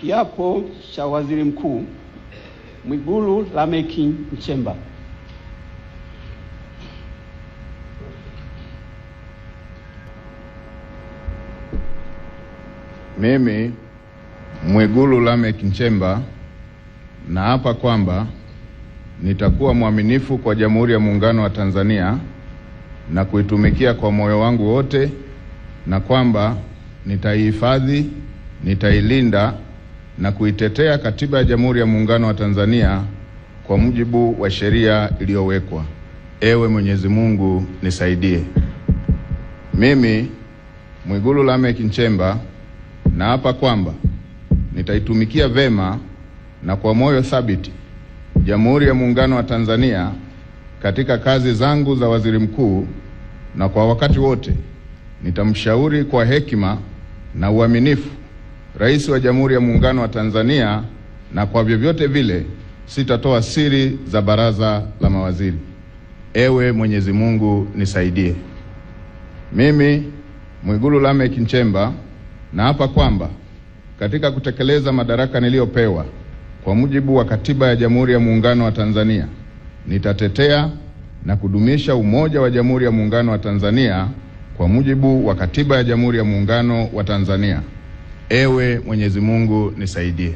Kiapo cha Waziri Mkuu Mwigulu Lameck Nchemba. Mimi Mwigulu Lameck Nchemba naapa kwamba nitakuwa mwaminifu kwa Jamhuri ya Muungano wa Tanzania na kuitumikia kwa moyo wangu wote, na kwamba nitaihifadhi, nitailinda na kuitetea Katiba ya Jamhuri ya Muungano wa Tanzania kwa mujibu wa sheria iliyowekwa. Ewe Mwenyezi Mungu nisaidie. Mimi Mwigulu Lameck Nchemba naapa kwamba nitaitumikia vema na kwa moyo thabiti Jamhuri ya Muungano wa Tanzania katika kazi zangu za waziri mkuu, na kwa wakati wote nitamshauri kwa hekima na uaminifu Rais wa Jamhuri ya Muungano wa Tanzania, na kwa vyovyote vile sitatoa siri za baraza la mawaziri. Ewe Mwenyezi Mungu nisaidie. Mimi Mwigulu Lameck Nchemba naapa kwamba katika kutekeleza madaraka niliyopewa kwa mujibu wa Katiba ya Jamhuri ya Muungano wa Tanzania, nitatetea na kudumisha umoja wa Jamhuri ya Muungano wa Tanzania kwa mujibu wa Katiba ya Jamhuri ya Muungano wa Tanzania. Ewe Mwenyezi Mungu nisaidie.